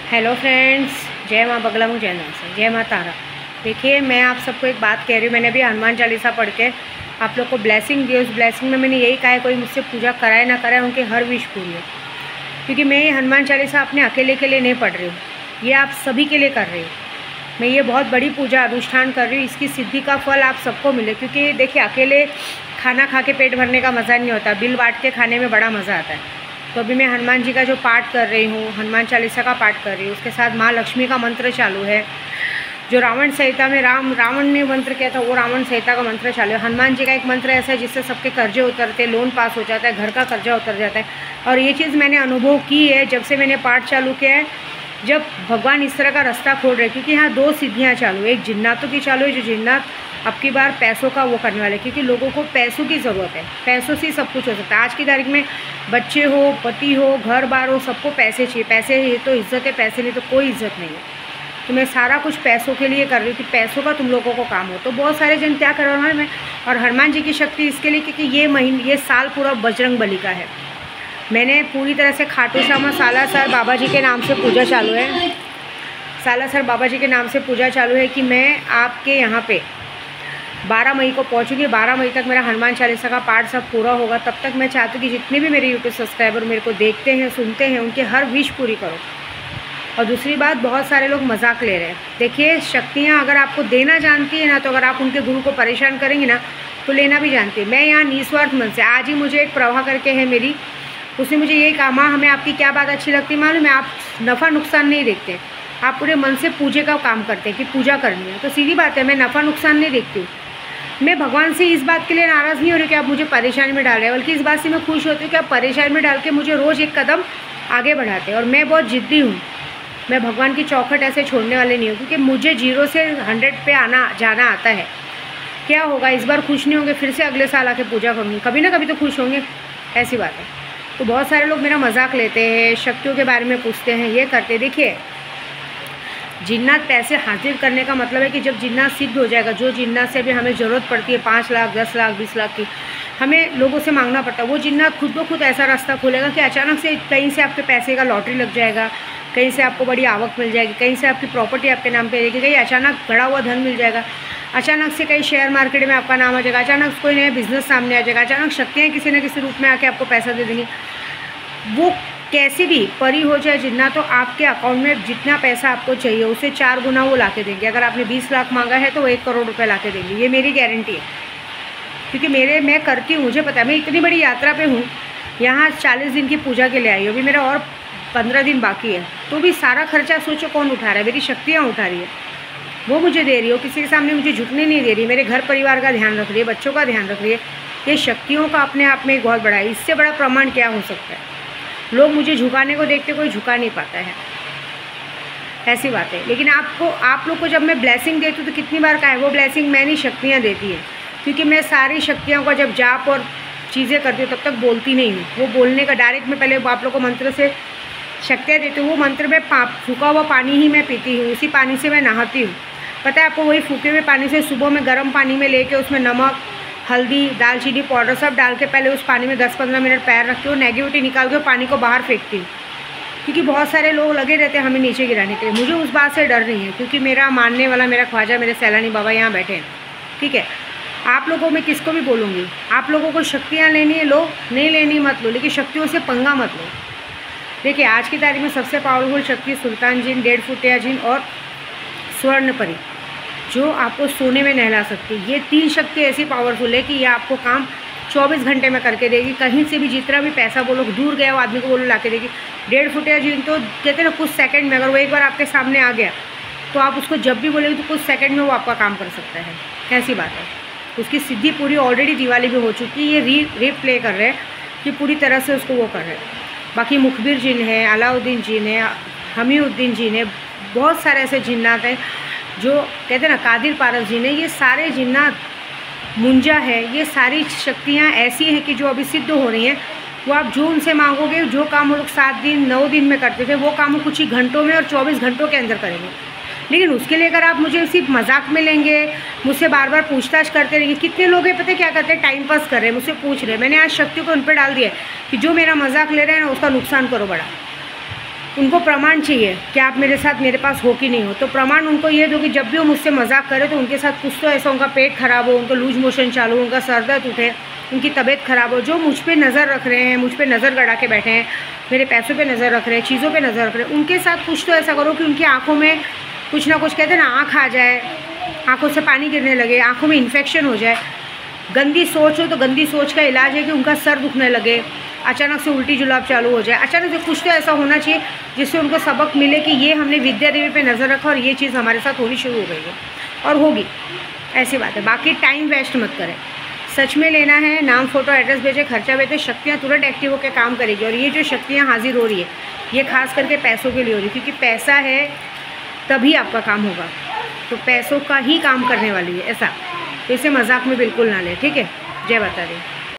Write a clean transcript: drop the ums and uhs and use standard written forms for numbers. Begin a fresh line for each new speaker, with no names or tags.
Hello friends, जय माँ बगला मुँह, जय माँ से, जय माँ तारा। देखिए, मैं आप सबको एक बात कह रही हूँ। मैंने अभी हनुमान चालीसा पढ़ के आप लोग को ब्लेसिंग दी। उस ब्लेसिंग में मैंने यही कहा है, कोई मुझसे पूजा कराए ना कराए, उनके हर विश पूरी हो। क्योंकि मैं ये हनुमान चालीसा अपने अकेले के लिए नहीं पढ़ रही हूँ, ये आप सभी के लिए कर रही हूँ। मैं ये बहुत बड़ी पूजा अनुष्ठान कर रही हूँ, इसकी सिद्धि का फल आप सबको मिले। क्योंकि देखिए, अकेले खाना खा के पेट भरने का मज़ा नहीं होता, बिल बांट के खाने में बड़ा मज़ा आता है। तो अभी मैं हनुमान जी का जो पाठ कर रही हूँ, हनुमान चालीसा का पाठ कर रही हूँ, उसके साथ माँ लक्ष्मी का मंत्र चालू है। जो रावण संहिता में रावण ने मंत्र किया था, वो रावण संहिता का मंत्र चालू है। हनुमान जी का एक मंत्र ऐसा है जिससे सबके कर्जे उतरते हैं, लोन पास हो जाता है, घर का कर्जा उतर जाता है। और ये चीज़ मैंने अनुभव की है जब से मैंने पाठ चालू किया है, जब भगवान इस तरह का रास्ता खोल रहे हैं। क्योंकि यहाँ दो सिद्धियाँ चालू है, एक जिन्नातों की चालू है, जो जिन्नात अब की बार पैसों का वो करने वाले। क्योंकि लोगों को पैसों की ज़रूरत है, पैसों से सब कुछ हो सकता है। आज की तारीख में बच्चे हो, पति हो, घर बार हो, सबको पैसे चाहिए। पैसे है तो इज़्ज़त है, पैसे नहीं तो कोई इज़्ज़त नहीं है। तो मैं सारा कुछ पैसों के लिए कर रही हूँ कि पैसों का तुम लोगों को काम हो। तो बहुत सारे जन क्या कर रहे हैं, और हनुमान जी की शक्ति इसके लिए क्योंकि ये साल पूरा बजरंग बली का है। मैंने पूरी तरह से खाटू श्यामा सालासर बाबा जी के नाम से पूजा चालू है। सालासर बाबा जी के नाम से पूजा चालू है कि मैं आपके यहाँ पे 12 मई को पहुँचूँगी। 12 मई तक मेरा हनुमान चालीसा का पाठ सब पूरा होगा। तब तक मैं चाहती हूँ कि जितने भी मेरे यूट्यूब सब्सक्राइबर मेरे को देखते हैं, सुनते हैं, उनके हर विश पूरी करो। और दूसरी बात, बहुत सारे लोग मजाक ले रहे हैं। देखिए, शक्तियाँ अगर आपको देना जानती है ना, तो अगर आप उनके गुरु को परेशान करेंगे ना, तो लेना भी जानती है। मैं यहाँ निस्वार्थ मन से, आज ही मुझे एक प्रवाह करके है मेरी, उसने मुझे यही कहा, माँ हमें आपकी क्या बात अच्छी लगती है मालूम है, आप नफ़ा नुकसान नहीं देखते, आप पूरे मन से पूजे का काम करते हैं कि पूजा करनी है। तो सीधी बात है, मैं नफ़ा नुकसान नहीं देखती हूँ। मैं भगवान से इस बात के लिए नाराज़ नहीं हो रही कि आप मुझे परेशानी में डाल रहे हैं, बल्कि इस बात से मैं खुश होती हूँ कि आप परेशानी में डाल के मुझे रोज़ एक कदम आगे बढ़ाते हैं। और मैं बहुत ज़िद्दी हूँ, मैं भगवान की चौखट ऐसे छोड़ने वाले नहीं हूँ। क्योंकि मुझे 0 से 100 पे आना जाना आता है। क्या होगा, इस बार खुश नहीं होंगे, फिर से अगले साल आके पूजा करूँगी, कभी ना कभी तो खुश होंगे, ऐसी बात है। तो बहुत सारे लोग मेरा मजाक लेते हैं, शक्तियों के बारे में पूछते हैं, ये करते। देखिए, जिन्नात पैसे हासिल करने का मतलब है कि जब जिन्नात सिद्ध हो जाएगा, जो जिन्नात से भी हमें ज़रूरत पड़ती है 5 लाख, 10 लाख, 20 लाख की, हमें लोगों से मांगना पड़ता है, वो जिन्नात खुद ब खुद ऐसा रास्ता खोलेगा कि अचानक से कहीं से आपके पैसे का लॉटरी लग जाएगा, कहीं से आपको बड़ी आवक मिल जाएगी, कहीं से आपकी प्रॉपर्टी आपके नाम पे रहेगी, कहीं अचानक बढ़ा हुआ धन मिल जाएगा, अचानक से कहीं शेयर मार्केट में आपका नाम आ जाएगा, अचानक कोई नया बिजनेस सामने आ जाएगा, अचानक शक्तियाँ किसी न किसी रूप में आके आपको पैसा दे देंगी। वो कैसे भी परी हो जाए जितना, तो आपके अकाउंट में जितना पैसा आपको चाहिए उससे 4 गुना वो ला के देंगे। अगर आपने 20 लाख मांगा है तो वो 1 करोड़ रुपए ला के देंगे, ये मेरी गारंटी है। क्योंकि मैं करती हूँ, मुझे पता है। मैं इतनी बड़ी यात्रा पे हूँ, यहाँ 40 दिन की पूजा के लिए आई हूँ, अभी मेरा और 15 दिन बाकी है। तो भी सारा खर्चा सोचो कौन उठा रहा है, मेरी शक्तियाँ उठा रही है, वो मुझे दे रही है। किसी के सामने मुझे झुकने नहीं दे रही, मेरे घर परिवार का ध्यान रख रही है, बच्चों का ध्यान रख रही है। ये शक्तियों का अपने आप में एक बहुत बड़ा है। इससे बड़ा प्रमाण क्या हो सकता है। लोग मुझे झुकाने को देखते, कोई झुका नहीं पाता है, ऐसी बात है। लेकिन आप लोग को जब मैं ब्लेसिंग देती हूँ तो कितनी बार का है, वो ब्लेसिंग मैं नहीं, शक्तियाँ देती हैं। क्योंकि मैं सारी शक्तियों का जब जाप और चीज़ें करती हूँ तब तक बोलती नहीं हूँ। वो बोलने का डायरेक्ट मैं पहले आप लोग को मंत्र से शक्तियाँ देती हूँ। वो मंत्र में फूका हुआ पानी ही मैं पीती हूँ, उसी पानी से मैं नहाती हूँ। पता है आपको, वही फूके हुए पानी से सुबह में गर्म पानी में लेके उसमें नमक, हल्दी, दालचीनी पाउडर सब डाल के पहले उस पानी में 10-15 मिनट पैर रखती हूँ, नेगेटिविटी निकाल के पानी को बाहर फेंकती हूँ। क्योंकि बहुत सारे लोग लगे रहते हैं हमें नीचे गिराने के लिए, मुझे उस बात से डर नहीं है। क्योंकि मेरा मानने वाला, मेरा ख्वाजा, मेरे सैलानी बाबा यहाँ बैठे हैं, ठीक है। आप लोगों में किसको भी बोलूँगी, आप लोगों को शक्तियाँ लेनी है लो, नहीं लेनी मत लो, लेकिन शक्तियों से पंगा मत लो। देखिए, आज की तारीख में सबसे पावरफुल शक्ति सुल्तान जिन, 1.5 फुटिया जिन और स्वर्ण परी, जो आपको सोने में नहला सकती है। ये 3 शक्ति ऐसी पावरफुल है कि ये आपको काम 24 घंटे में करके देगी। कहीं से भी जितना भी पैसा बोलो, दूर गया वो आदमी को बोलो ला के देगी। 1.5 फुटिया जिन तो कहते हैं ना, कुछ सेकंड में, अगर वो एक बार आपके सामने आ गया तो आप उसको जब भी बोलेंगे तो कुछ सेकंड में वो आपका काम कर सकता है। कैसी बात है, उसकी सिद्धि पूरी ऑलरेडी दिवाली में हो चुकी है। ये रीप्ले कर रहे हैं कि पूरी तरह से उसको वो कर रहे हैं। बाकी मुखबिर जिन है, अलाउद्दीन जिन है, हमीउद्दीन जिन है, बहुत सारे ऐसे जिन्नात हैं जो कहते हैं ना, कादिर पारस जिन है, ये सारे जिन्नात, मुंजा है, ये सारी शक्तियाँ ऐसी हैं कि जो अभी सिद्ध हो रही हैं। वो आप जो उनसे मांगोगे, जो काम वो लोग 7 दिन 9 दिन में करते थे, वो काम वो कुछ ही घंटों में और 24 घंटों के अंदर करेंगे। लेकिन उसके लिए अगर आप मुझे सिर्फ मजाक में लेंगे, मुझसे बार बार पूछताछ करते रहेंगे। कितने लोग हैं पता है क्या करते हैं, टाइम पास कर रहे हैं, मुझसे पूछ रहे हैं। मैंने आज शक्ति को उन पर डाल दिया है कि जो मेरा मजाक ले रहे हैं ना, उसका नुकसान करो बड़ा। उनको प्रमाण चाहिए कि आप मेरे साथ मेरे पास हो कि नहीं हो। तो प्रमाण उनको ये दो कि जब भी वो मुझसे मजाक करे तो उनके साथ कुछ तो ऐसा, उनका पेट ख़राब हो, उनको लूज मोशन चालू हो, उनका सर दर्द उठे, उनकी तबीयत ख़राब हो, जो मुझ पे नज़र रख रहे हैं, मुझ पे नज़र गड़ा के बैठे हैं, मेरे पैसों पे नज़र रख रहे हैं, चीज़ों पे नज़र रख रहे हैं, उनके साथ कुछ तो ऐसा करो कि उनकी आँखों में कुछ ना कुछ, कहते हैं ना, आँख आ जाए, आँखों से पानी गिरने लगे, आँखों में इन्फेक्शन हो जाए। गंदी सोच हो तो गंदी सोच का इलाज है कि उनका सर दुखने लगे, अचानक से उल्टी जुलाब चालू हो जाए, अचानक से कुछ तो ऐसा होना चाहिए जिससे उनको सबक मिले कि ये हमने विद्या देवी पे नज़र रखा और ये चीज़ हमारे साथ होनी शुरू हो गई है और होगी, ऐसी बात है। बाकी टाइम वेस्ट मत करें, सच में लेना है, नाम फोटो एड्रेस भेजे, खर्चा भेजे, शक्तियाँ तुरंत एक्टिव होकर काम करेगी। और ये जो शक्तियाँ हाजिर हो रही है ये खास करके पैसों के लिए हो रही है, क्योंकि पैसा है तभी आपका काम होगा, तो पैसों का ही काम करने वाली है ऐसा, तो इसे मजाक में बिल्कुल ना लें, ठीक है। जय माता दी।